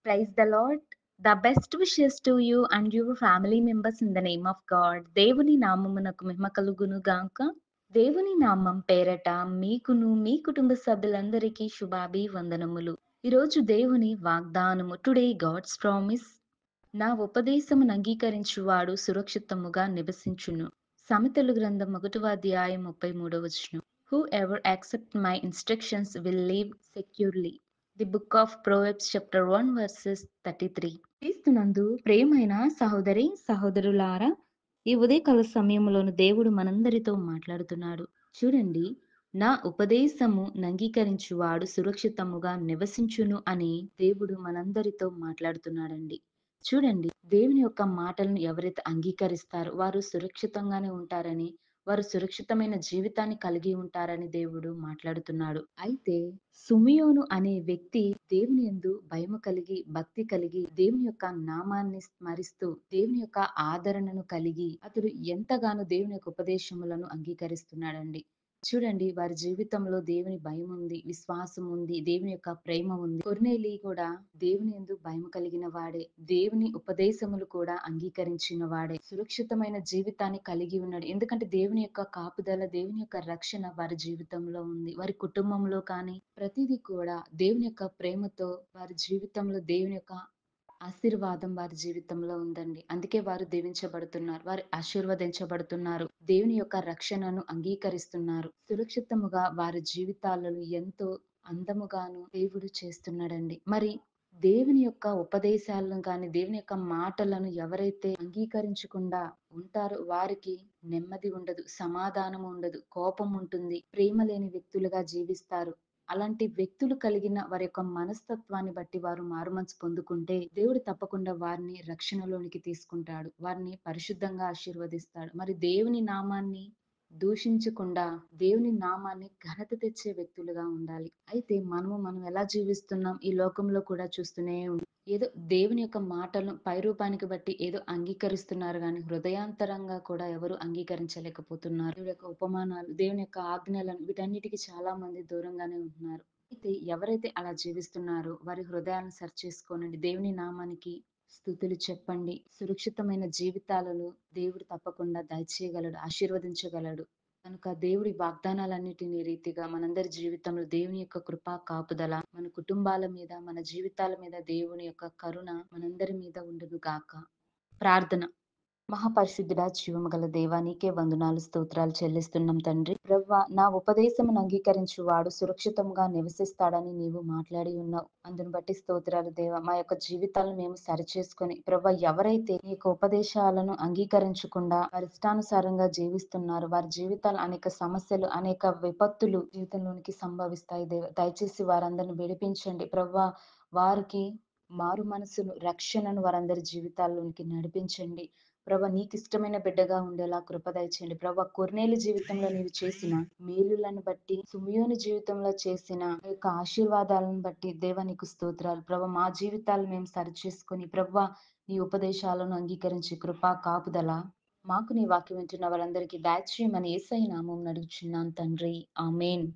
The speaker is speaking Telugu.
Praise the Lord. The best wishes to you and your family members in the name of God. దేవుని నామమునకు మహిమ కలుగును గాక. దేవుని నామం పేరట మీకును మీ కుటుంబ సభ్యులందరికీ శుభాభివందనములు. ఈరోజు దేవుని వాగ్దానము, టుడే గాడ్స్ ప్రామిస్. నా ఉపదేశమును అంగీకరించువాడు సురక్షితముగా నివసించును. సామెతలు గ్రంథం 1వ అధ్యాయం 33వ వచనం. Who ever accept my instructions will live securely. The book of Proverbs chapter 1 versus 33. క్రీస్తునందు ప్రియమైన సహోదరి సహోదరులారా, ఈ ఉదయకాల సమయంలోను దేవుడు మనందరితో మాట్లాడుతున్నాడు. చూడండి, నా ఉపదేశము నంగీకరించువాడు సురక్షితముగా నివసించును అని దేవుడు మనందరితో మాట్లాడుతున్నాడండి. చూడండి, దేవుని యొక్క మాటలను ఎవరైతే అంగీకరిస్తారో వారు సురక్షితంగానే ఉంటారని, వారు సురక్షితమైన జీవితాన్ని కలిగి ఉంటారని దేవుడు మాట్లాడుతున్నాడు. అయితే సుమియోను అనే వ్యక్తి దేవుని యందు భయము కలిగి, భక్తి కలిగి, దేవుని యొక్క నామాన్ని స్మరిస్తూ, దేవుని యొక్క ఆదరణను కలిగి, అతడు ఎంతగానో దేవుని యొక్క ఉపదేశములను అంగీకరిస్తున్నాడండి. చూడండి, వారి జీవితంలో దేవుని భయం ఉంది, విశ్వాసం ఉంది, దేవుని యొక్క ప్రేమ ఉంది. కొర్నేలి కూడా దేవుని యందు భయం కలిగిన వాడే, దేవుని ఉపదేశములు కూడా అంగీకరించిన వాడే, సురక్షితమైన జీవితాన్ని కలిగి ఉన్నాడు. ఎందుకంటే దేవుని యొక్క కాపుదల, దేవుని యొక్క రక్షణ వారి జీవితంలో ఉంది. వారి కుటుంబంలో కానీ ప్రతిదీ కూడా దేవుని యొక్క ప్రేమతో వారి జీవితంలో దేవుని యొక్క ఆశీర్వాదం వారి జీవితంలో ఉందండి. అందుకే వారు దీవించబడుతున్నారు. వారు ఆశీర్వదించబడుతున్నారు. దేవుని యొక్క రక్షణను అంగీకరిస్తున్నారు. సురక్షితముగా వారి జీవితాలను ఎంతో అందముగాను దేవుడు చేస్తున్నాడండి. మరి దేవుని యొక్క ఉపదేశాలను కానీ, దేవుని యొక్క మాటలను ఎవరైతే అంగీకరించకుండా ఉంటారో వారికి నెమ్మది ఉండదు, సమాధానం ఉండదు, కోపం ఉంటుంది, ప్రేమ లేని వ్యక్తులుగా జీవిస్తారు. అలాంటి వ్యక్తులు కలిగిన వారి యొక్క మనస్తత్వాన్ని బట్టి వారు మారుమనసు పొందుకుంటే దేవుడు తప్పకుండా వారిని రక్షణలోనికి తీసుకుంటాడు. వారిని పరిశుద్ధంగా ఆశీర్వదిస్తాడు. మరి దేవుని నామాన్ని దూషించకుండా దేవుని నామాన్ని ఘనత తెచ్చే వ్యక్తులుగా ఉండాలి. అయితే మనం ఎలా జీవిస్తున్నాం ఈ లోకంలో కూడా చూస్తూనే ఉన్నాం. ఏదో దేవుని యొక్క మాటలను పైరూపానికి బట్టి ఏదో అంగీకరిస్తున్నారు గాని, హృదయాంతరంగా కూడా ఎవరు అంగీకరించలేకపోతున్నారు. దేవుని యొక్క ఉపమానాలు, దేవుని యొక్క ఆజ్ఞలను, వీటన్నిటికి చాలా మంది దూరంగానే ఉంటున్నారు. అయితే ఎవరైతే అలా జీవిస్తున్నారో వారి హృదయాలను సరిచేసుకోనండి. దేవుని నామానికి స్తుతులు చెప్పండి. సురక్షితమైన జీవితాలను దేవుడు తప్పకుండా దయచేయగలడు, ఆశీర్వదించగలడు. కనుక దేవుడి వాగ్దానాలన్నిటిని రీతిగా మనందరి జీవితంలో దేవుని యొక్క కృపా కాపుదల మన కుటుంబాల మీద, మన జీవితాల మీద దేవుని యొక్క కరుణ మనందరి మీద ఉండును గాక. ప్రార్థన. మహాపరిశుద్ధుడా, జీవము గల దేవా, నీకే వందనాలు స్తోత్రాలు చెల్లిస్తున్నాం తండ్రి. ప్రవ్వా, నా ఉపదేశమును అంగీకరించు వాడు సురక్షితంగా నివసిస్తాడని నీవు మాట్లాడి ఉన్నావు. అందును బట్టి స్తోత్రాలు దేవా. మా యొక్క జీవితాలను మేము సరిచేసుకొని ప్రవ్వా, ఎవరైతే నీ యొక్క ఉపదేశాలను అంగీకరించకుండా వారి ఇష్టానుసారంగా జీవిస్తున్నారు, వారి జీవితాలు అనేక సమస్యలు, అనేక విపత్తులు జీవితంలోనికి సంభవిస్తాయి దేవా. దయచేసి వారందరిని విడిపించండి ప్రవ్వా. వారికి మారు మనసును, రక్షణను వారందరి జీవితాల్లోనికి నడిపించండి ప్రభా. నీకు ఇష్టమైన బిడ్డగా ఉండేలా కృప దయచేయండి ప్రభా. కొర్నేలు జీవితంలో నీవు చేసిన మేలులను బట్టి, సుమియోని జీవితంలో చేసిన ఆ యొక్క ఆశీర్వాదాలను బట్టి దేవా నీకు స్తోత్రాలు ప్రభా. మా జీవితాలు మేము సరిచేసుకొని ప్రభా, నీ ఉపదేశాలను అంగీకరించి కృపా కాపుదల మాకు నీ వాక్యం వింటున్న వారందరికీ దయచేయమని యేసయ్య నామమున అడుగుచున్నాను తండ్రి. ఆమేన్.